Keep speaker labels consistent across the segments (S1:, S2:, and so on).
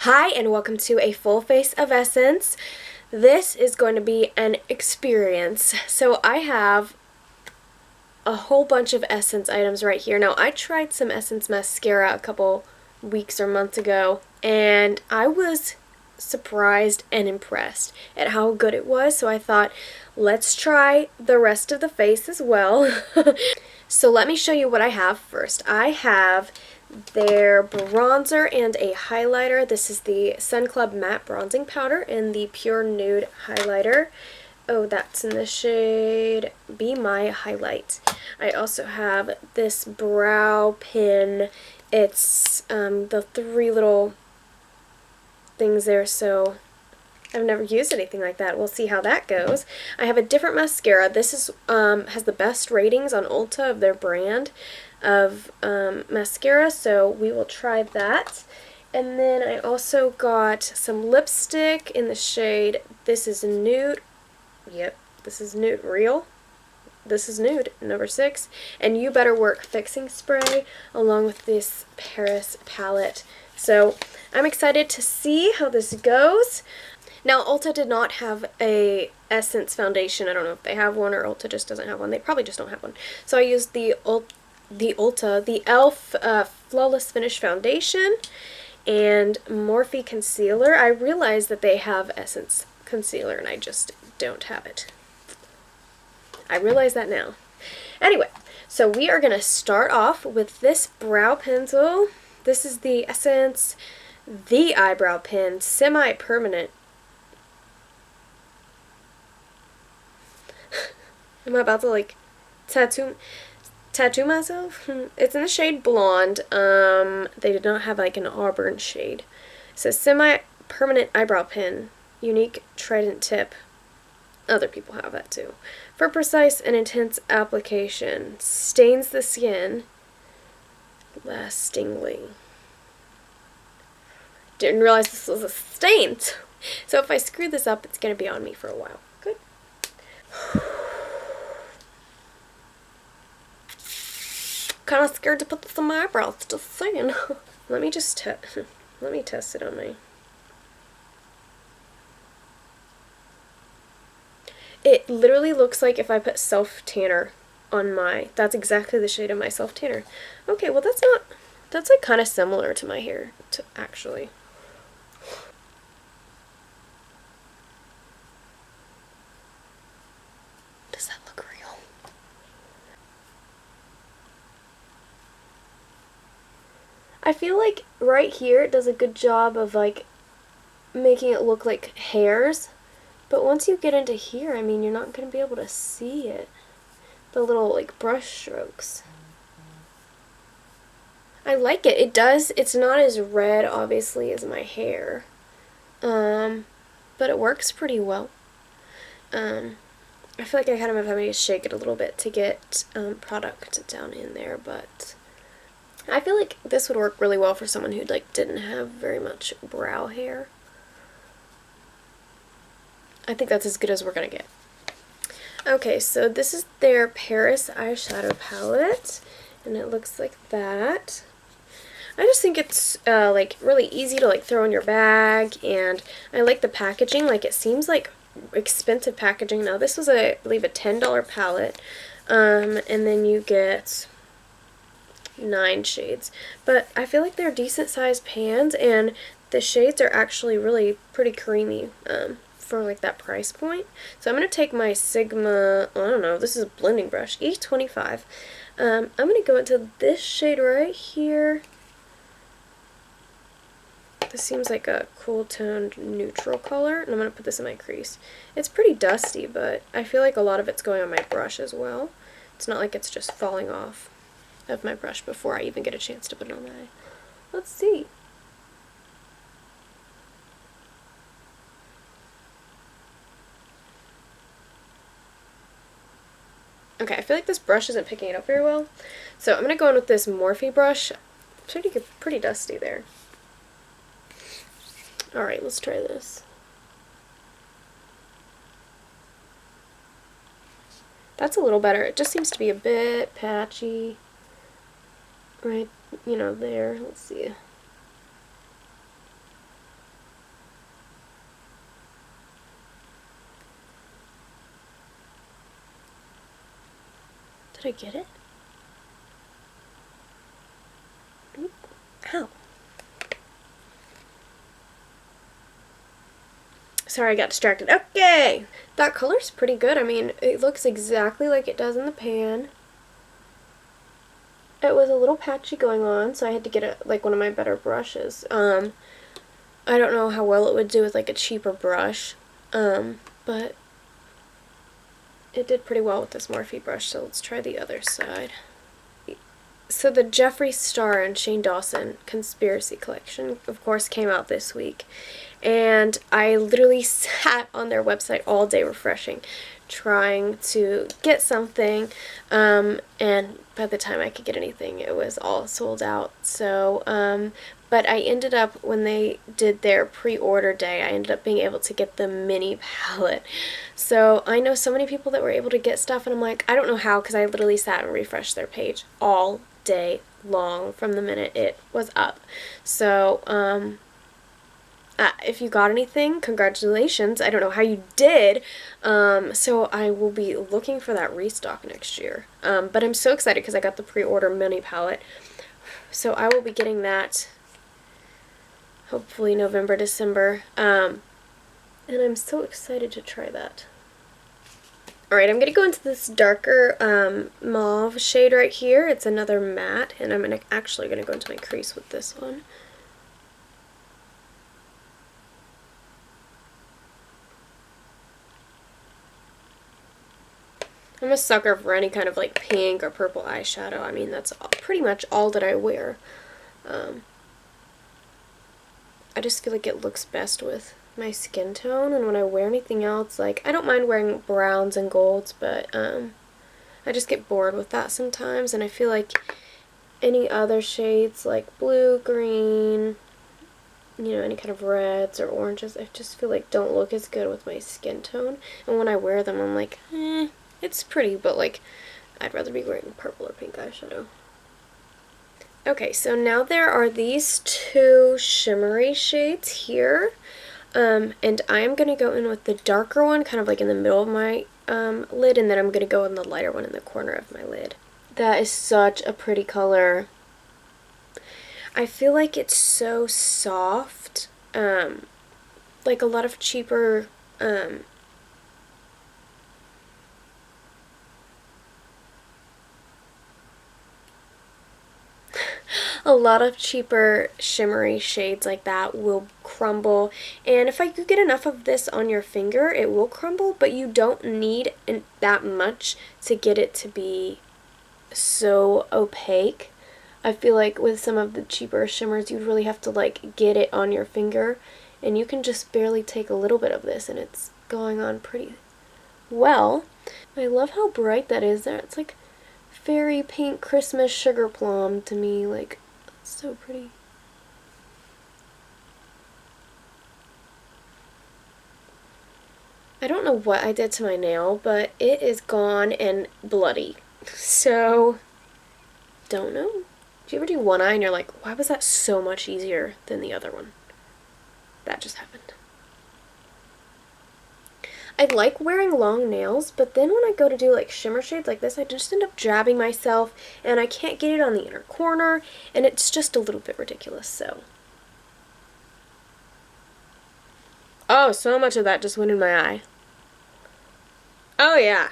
S1: Hi and welcome to a full face of Essence. This is going to be an experience. So I have a whole bunch of Essence items right here. Now I tried some Essence mascara a couple weeks or months ago and I was surprised and impressed at how good it was. So I thought, let's try the rest of the face as well. So let me show you what I have first. I have their bronzer and a highlighter. This is the Sun Club Matte Bronzing Powder in the Pure Nude Highlighter. Oh, that's in the shade Be My Highlight. I also have this brow pin. It's the three little things there, so I've never used anything like that. We'll see how that goes. I have a different mascara. This is has the best ratings on Ulta of their brand of mascara, so we will try that. And then I also got some lipstick in the shade, this is Nude, yep, this is Nude Real. This is Nude, number 6. And You Better Work Fixing Spray, along with this Paris palette. So I'm excited to see how this goes. Now, Ulta did not have a Essence foundation. I don't know if they have one or Ulta just doesn't have one. They probably just don't have one. So I used the e.l.f. Flawless Finish Foundation and Morphe Concealer. I realized that they have Essence Concealer and I just don't have it. I realize that now. Anyway, so we are going to start off with this brow pencil. This is the Essence The Eyebrow Pen Semi-Permanent. Am I about to like tattoo myself? It's in the shade Blonde. They did not have like an auburn shade. It says Semi-Permanent Eyebrow Pen, Unique Trident Tip. Other people have that too. For precise and intense application. Stains the skin lastingly. Didn't realize this was a stain. So if I screw this up, it's going to be on me for a while. Good. Kind of scared to put this on my eyebrows, just saying. Let me test it on me. It literally looks like if I put self tanner on that's exactly the shade of my self tanner. Okay, well that's like kind of similar to my hair, actually. Does that look real? I feel like right here it does a good job of like making it look like hairs, but once you get into here, I mean, you're not going to be able to see it. The little like brush strokes. I like it. It's not as red obviously as my hair. But it works pretty well. I feel like I kind of have having to shake it a little bit to get product down in there, but I feel like this would work really well for someone who like didn't have very much brow hair. I think that's as good as we're gonna get. Okay, so this is their Paris eyeshadow palette, and it looks like that. I just think it's like really easy to like throw in your bag, and I like the packaging. Like it seems like expensive packaging. Now this was I believe a $10 palette, and then you get 9 shades. But I feel like they're decent sized pans, and the shades are actually really pretty creamy. For like that price point. So I'm going to take my Sigma, I don't know, this is a blending brush, E25. I'm going to go into this shade right here. This seems like a cool toned neutral color, and I'm going to put this in my crease. It's pretty dusty, but I feel like a lot of it's going on my brush as well. It's not like it's just falling off of my brush before I even get a chance to put it on my eye. Let's see. Okay, I feel like this brush isn't picking it up very well, so I'm going to go in with this Morphe brush. Pretty dusty there. Alright, let's try this. That's a little better. It just seems to be a bit patchy. Right, there. Let's see. Did I get it? Oop. Ow. Sorry, I got distracted. Okay! That color's pretty good. I mean, it looks exactly like it does in the pan. It was a little patchy going on, so I had to get like one of my better brushes. I don't know how well it would do with like a cheaper brush, but it did pretty well with this Morphe brush, so let's try the other side. So the Jeffree Star and Shane Dawson Conspiracy Collection, of course, came out this week. And I literally sat on their website all day refreshing, trying to get something. And by the time I could get anything, it was all sold out. So, but I ended up, when they did their pre-order day, I ended up being able to get the mini palette. So I know so many people that were able to get stuff, and I'm like, I don't know how, because I literally sat and refreshed their page all day long from the minute it was up. So, if you got anything, congratulations. I don't know how you did. So I will be looking for that restock next year. But I'm so excited because I got the pre-order mini palette. So I will be getting that hopefully November, December. And I'm so excited to try that. Alright, I'm going to go into this darker mauve shade right here. It's another matte, and I'm actually going to go into my crease with this one. I'm a sucker for any kind of like pink or purple eyeshadow. I mean, that's pretty much all that I wear. I just feel like it looks best with my skin tone, and when I wear anything else, like, I don't mind wearing browns and golds, but I just get bored with that sometimes, and I feel like any other shades like blue, green, you know, any kind of reds or oranges, I just feel like don't look as good with my skin tone, and when I wear them, I'm like, it's pretty, but like, I'd rather be wearing purple or pink eyeshadow. Okay, so now there are these two shimmery shades here, and I am going to go in with the darker one, kind of like in the middle of my lid, and then I'm going to go in the lighter one in the corner of my lid. That is such a pretty color. I feel like it's so soft, like a lot of cheaper, a lot of cheaper shimmery shades like that will crumble, and if I could get enough of this on your finger, it will crumble, but you don't need that much to get it to be so opaque. I feel like with some of the cheaper shimmers, you'd really have to like get it on your finger, and you can just barely take a little bit of this and it's going on pretty well. I love how bright that is there. It's like fairy pink Christmas sugar plum to me, like, it's so pretty. I don't know what I did to my nail, but it is gone and bloody. So, don't know. Do you ever do one eye and you're like, why was that so much easier than the other one? That just happened. I like wearing long nails, but then when I go to do like shimmer shades like this, I just end up jabbing myself, and I can't get it on the inner corner, and it's just a little bit ridiculous, so. Oh, so much of that just went in my eye. Oh yeah,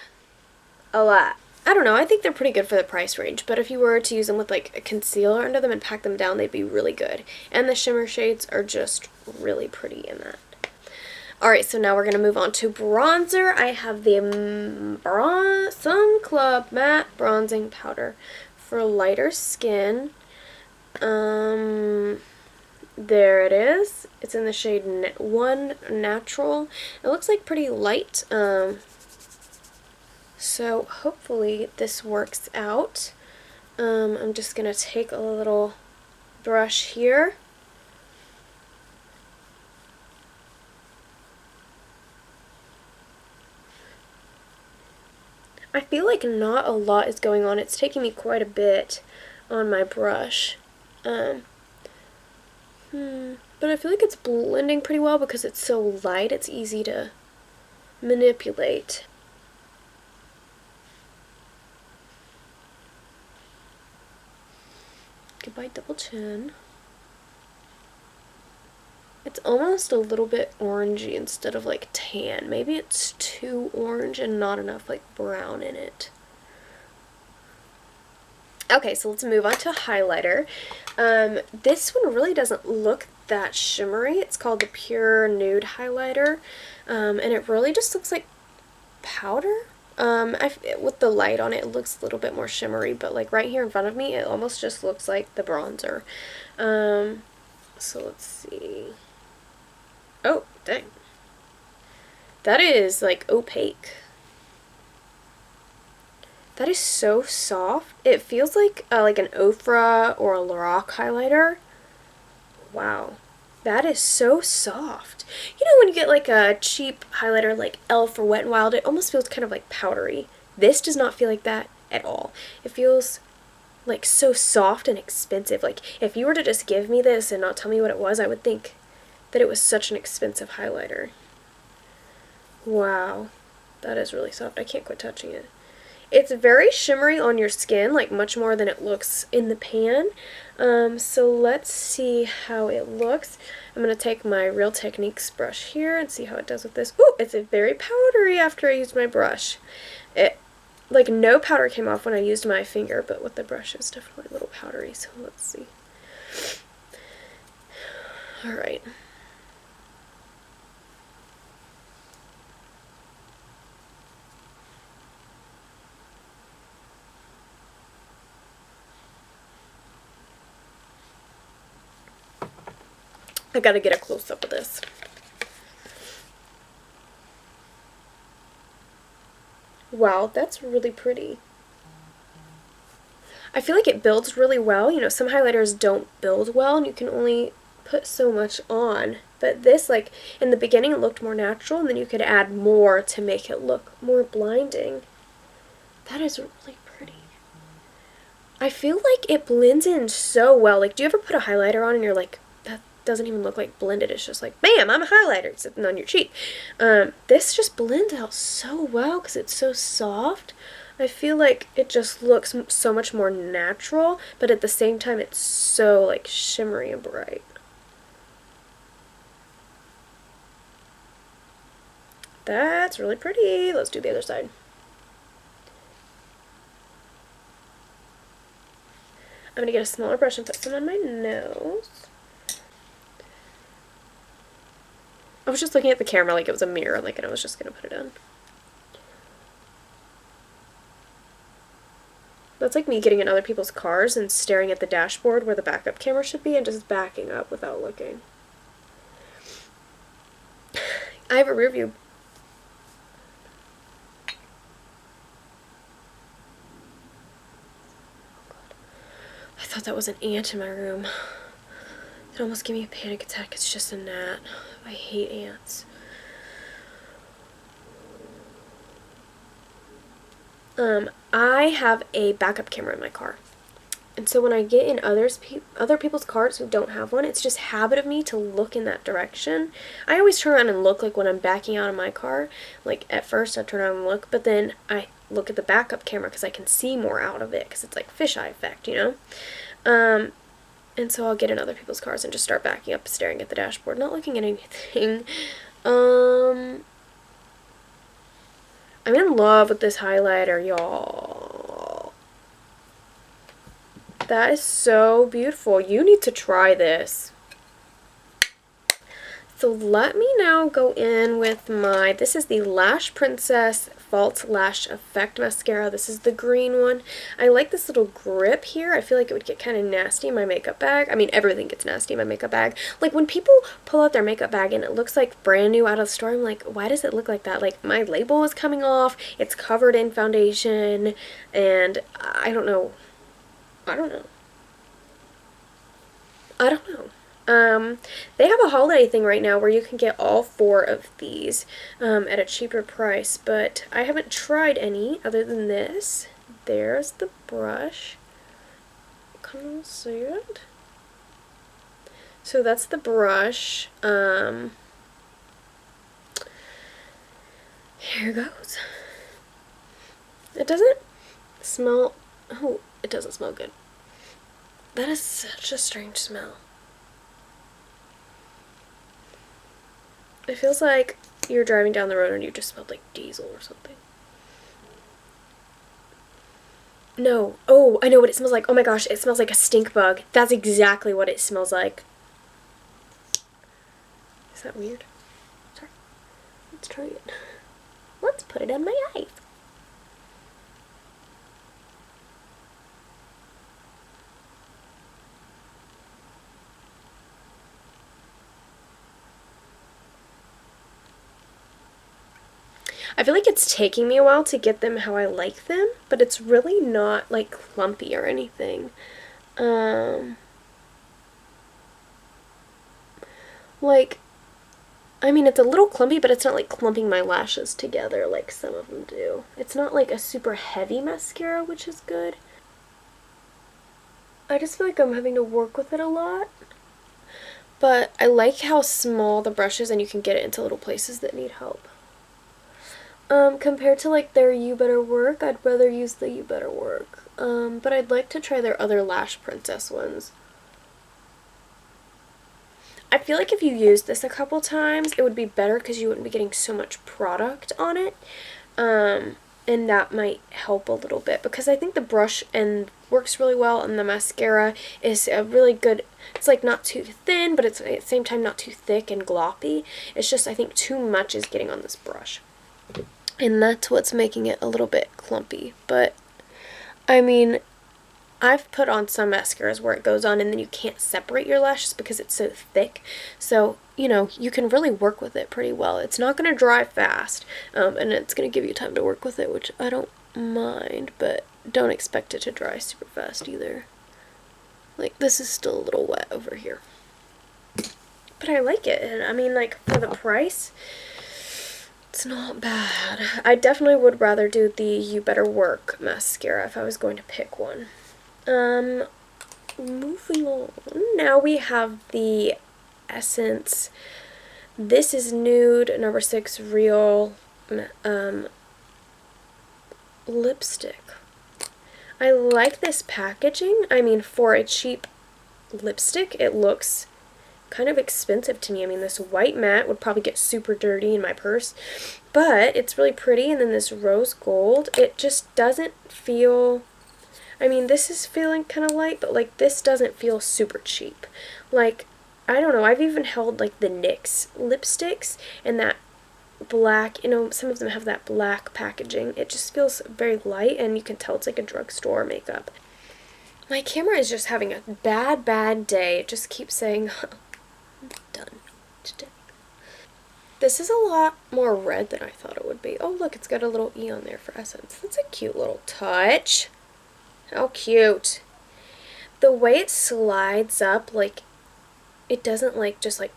S1: a lot. I don't know, I think they're pretty good for the price range, but if you were to use them with like a concealer under them and pack them down, they'd be really good. And the shimmer shades are just really pretty in that. Alright, so now we're going to move on to bronzer. I have the Sun Club Matte Bronzing Powder for lighter skin. There it is. It's in the shade 1 Natural. It looks like pretty light. So hopefully this works out. I'm just going to take a little brush here. I feel like not a lot is going on. It's taking me quite a bit on my brush. But I feel like it's blending pretty well because it's so light. It's easy to manipulate. by Double Chin. It's almost a little bit orangey instead of like tan. Maybe it's too orange and not enough like brown in it. Okay, so let's move on to highlighter. This one really doesn't look that shimmery. It's called the Pure Nude Highlighter, and it really just looks like powder. With the light on it, it looks a little bit more shimmery, but like right here in front of me, it almost just looks like the bronzer. So let's see. Oh, dang. That is like opaque. That is so soft. It feels like an Ofra or a Lorac highlighter. Wow. That is so soft. You know when you get like a cheap highlighter like e.l.f. or Wet n Wild, it almost feels kind of like powdery. This does not feel like that at all. It feels like so soft and expensive. Like if you were to just give me this and not tell me what it was, I would think that it was such an expensive highlighter. Wow. That is really soft. I can't quit touching it. It's very shimmery on your skin, like much more than it looks in the pan. So let's see how it looks. I'm going to take my Real Techniques brush here and see how it does with this. Ooh, it's very powdery after I used my brush. Like no powder came off when I used my finger, but with the brush it's definitely a little powdery, so let's see. Alright. I gotta get a close-up of this. Wow, that's really pretty. I feel like it builds really well. You know, some highlighters don't build well and you can only put so much on. But this, like, in the beginning it looked more natural and then you could add more to make it look more blinding. That is really pretty. I feel like it blends in so well. Like, do you ever put a highlighter on and you're like, that doesn't even look like blended. It's just like, bam, I'm a highlighter sitting on your cheek. This just blends out so well because it's so soft. I feel like it just looks so much more natural, but at the same time it's so like shimmery and bright. That's really pretty. Let's do the other side. I'm going to get a smaller brush and put some on my nose. I was just looking at the camera like it was a mirror, like, and I was just going to put it on. That's like me getting in other people's cars and staring at the dashboard where the backup camera should be and just backing up without looking. I have a rear view. I thought that was an ant in my room. It almost gave me a panic attack. It's just a gnat. I hate ants. I have a backup camera in my car. And so when I get in other people's cars who don't have one, it's just habit of me to look in that direction. I always turn around and look, like when I'm backing out of my car. Like at first I turn around and look, but then I look at the backup camera because I can see more out of it because it's like fisheye effect, you know? And so I'll get in other people's cars and just start backing up, staring at the dashboard, not looking at anything. I'm in love with this highlighter, y'all. That is so beautiful. You need to try this. So let me now go in with this is the Lash Princess False Lash Effect Mascara. This is the green one. I like this little grip here. I feel like it would get kind of nasty in my makeup bag. I mean, everything gets nasty in my makeup bag. Like when people pull out their makeup bag and it looks like brand new out of the store, I'm like, why does it look like that? Like my label is coming off, it's covered in foundation, and I don't know. They have a holiday thing right now where you can get all 4 of these at a cheaper price, but I haven't tried any other than this. There's the brush. Can you see it? So that's the brush. Here goes. It doesn't smell, oh, it doesn't smell good. That is such a strange smell. It feels like you're driving down the road and you just smelled like diesel or something. No. Oh, I know what it smells like. Oh my gosh, it smells like a stink bug. That's exactly what it smells like. Is that weird? Sorry. Let's try it. Let's put it on my eyes. I feel like it's taking me a while to get them how I like them, but it's really not like clumpy or anything. Like, I mean, it's a little clumpy, but it's not like clumping my lashes together like some of them do. It's not like a super heavy mascara, which is good. I just feel like I'm having to work with it a lot. But I like how small the brush is and you can get it into little places that need help. Compared to like their You Better Work, I'd rather use the You Better Work. But I'd like to try their other Lash Princess ones. I feel like if you used this a couple times, it would be better because you wouldn't be getting so much product on it. And that might help a little bit because I think the brush and works really well, and the mascara is a really good, it's like not too thin, but it's at the same time not too thick and gloppy. It's just I think too much is getting on this brush. And that's what's making it a little bit clumpy. But, I mean, I've put on some mascaras where it goes on and then you can't separate your lashes because it's so thick. So, you know, you can really work with it pretty well. It's not going to dry fast, and it's going to give you time to work with it, which I don't mind, but don't expect it to dry super fast either. Like, this is still a little wet over here. But I like it, and I mean, like, for the price, it's not bad. I definitely would rather do the You Better Work mascara if I was going to pick one. Moving on. Now we have the Essence. This is Nude number 6 Real lipstick. I like this packaging. I mean, for a cheap lipstick, it looks kind of expensive to me. I mean, this white matte would probably get super dirty in my purse, but it's really pretty. And then this rose gold, it just doesn't feel, I mean, this is feeling kind of light, but like this doesn't feel super cheap. Like, I don't know, I've even held like the NYX lipsticks and that black, you know, some of them have that black packaging. It just feels very light and you can tell it's like a drugstore makeup. My camera is just having a bad day. It just keeps saying, I'm done today. This is a lot more red than I thought it would be. Oh, look, it's got a little E on there for Essence. That's a cute little touch. How cute. The way it slides up, like, it doesn't, like, just, like,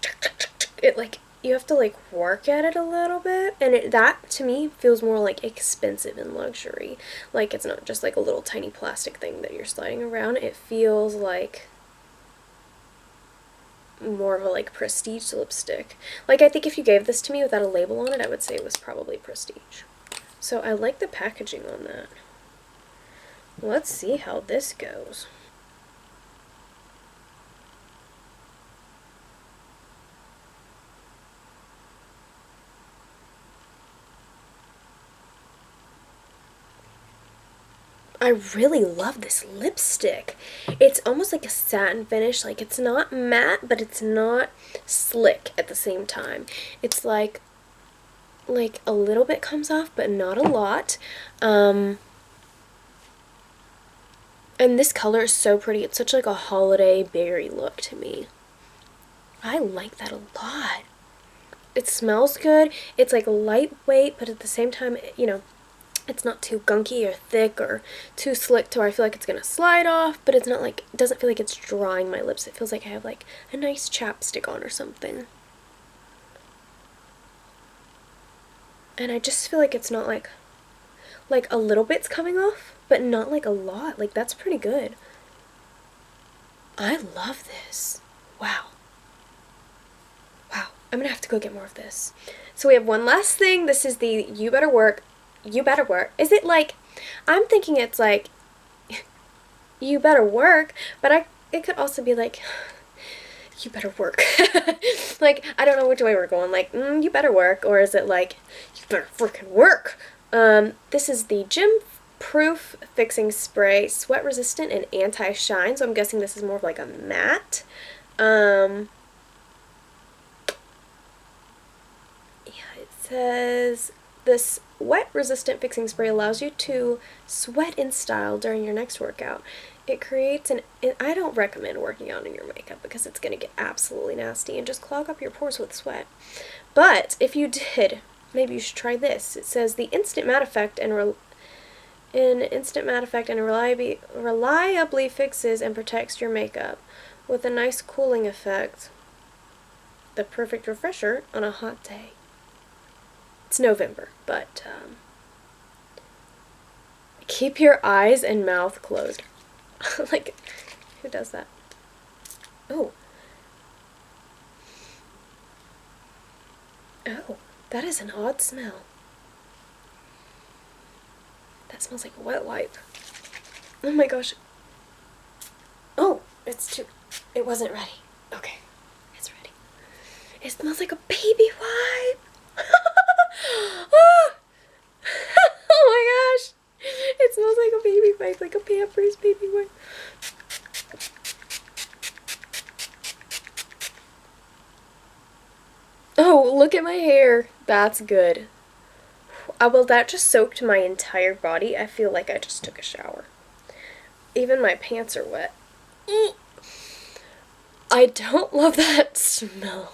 S1: it, like, you have to, like, work at it a little bit. And that, to me, feels more, like, expensive and luxury. Like, it's not just, like, a little tiny plastic thing that you're sliding around. It feels like more of a, like, prestige lipstick. Like, I think if you gave this to me without a label on it, I would say it was probably prestige. So I like the packaging on that. Let's see how this goes. I really love this lipstick. It's almost like a satin finish. Like, it's not matte, but it's not slick at the same time. It's like a little bit comes off, but not a lot. And this color is so pretty. It's such like a holiday berry look to me. I like that a lot. It smells good. It's like lightweight, but at the same time, you know, it's not too gunky or thick or too slick to where I feel like it's gonna slide off, but it's not like, it doesn't feel like it's drying my lips. It feels like I have like a nice chapstick on or something. And I just feel like it's not like a little bit's coming off, but not like a lot. Like, that's pretty good. I love this. Wow. Wow. I'm gonna have to go get more of this. So we have one last thing. This is the You Better Work. You Better Work. Is it like, I'm thinking it's like, You Better Work, but it could also be like, you better work. Like, I don't know which way we're going. Like, you better work. Or is it like, you better freaking work? This is the Gym Proof Fixing Spray, sweat resistant and anti-shine. So I'm guessing this is more of like a matte. Yeah, it says this wet resistant fixing spray allows you to sweat in style during your next workout. It creates I don't recommend working out in your makeup because it's going to get absolutely nasty and just clog up your pores with sweat. But if you did, maybe you should try this. It says the instant matte effect and reliably fixes and protects your makeup with a nice cooling effect. The perfect refresher on a hot day. It's November, but keep your eyes and mouth closed. Like, who does that? Oh. Oh, that is an odd smell. That smells like a wet wipe. Oh my gosh. Oh, it wasn't ready. Okay, it's ready. It smells like a baby wipe. Oh my gosh. It smells like a baby wipe, like a Pampers baby wipe. Oh, look at my hair. That's good. Well, that just soaked my entire body. I feel like I just took a shower. Even my pants are wet. I don't love that smell.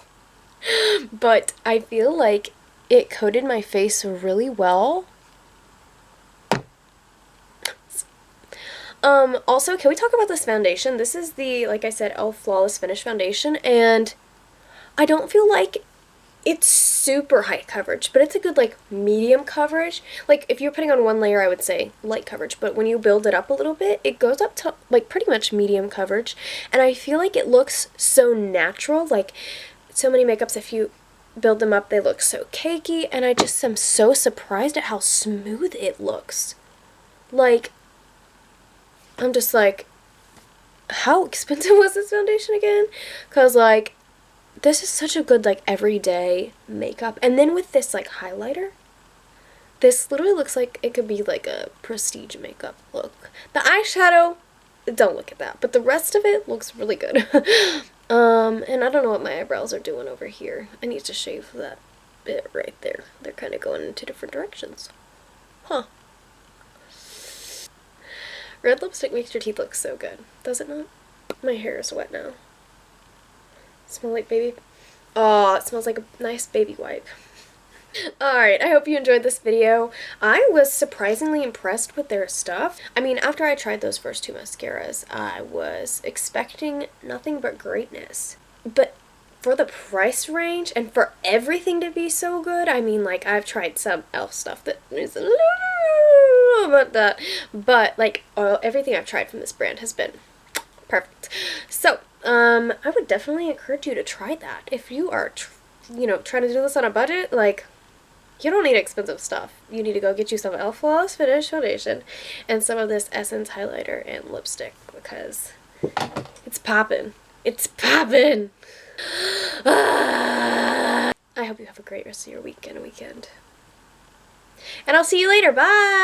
S1: But I feel like it coated my face really well. Also, can we talk about this foundation? This is the, like I said, e.l.f. Flawless Finish Foundation, and I don't feel like it's super high coverage, but it's a good, like, medium coverage. Like, if you're putting on one layer, I would say light coverage, but when you build it up a little bit, it goes up to, like, pretty much medium coverage, and I feel like it looks so natural. Like, so many makeups, if you build them up, they look so cakey, and I just am so surprised at how smooth it looks. Like, I'm just like, how expensive was this foundation again? Because, like, this is such a good, like, everyday makeup. And then with this, like, highlighter, this literally looks like it could be, like, a prestige makeup look. The eyeshadow, don't look at that. But the rest of it looks really good. And I don't know what my eyebrows are doing over here. I need to shave that bit right there. They're kind of going in two different directions. Huh. Red lipstick makes your teeth look so good, does it not? My hair is wet now. Smell like baby. Oh, it smells like a nice baby wipe. Alright, I hope you enjoyed this video. I was surprisingly impressed with their stuff. I mean, after I tried those first two mascaras, I was expecting nothing but greatness. But for the price range and for everything to be so good, I mean, like, I've tried some e.l.f. stuff that is a little about that, but, like, everything I've tried from this brand has been perfect. So, I would definitely encourage you to try that. If you are, trying to do this on a budget, like, you don't need expensive stuff. You need to go get you some e.l.f. Flawless Finish Foundation and some of this Essence highlighter and lipstick because it's poppin'. It's poppin'! I hope you have a great rest of your week and weekend. And I'll see you later. Bye!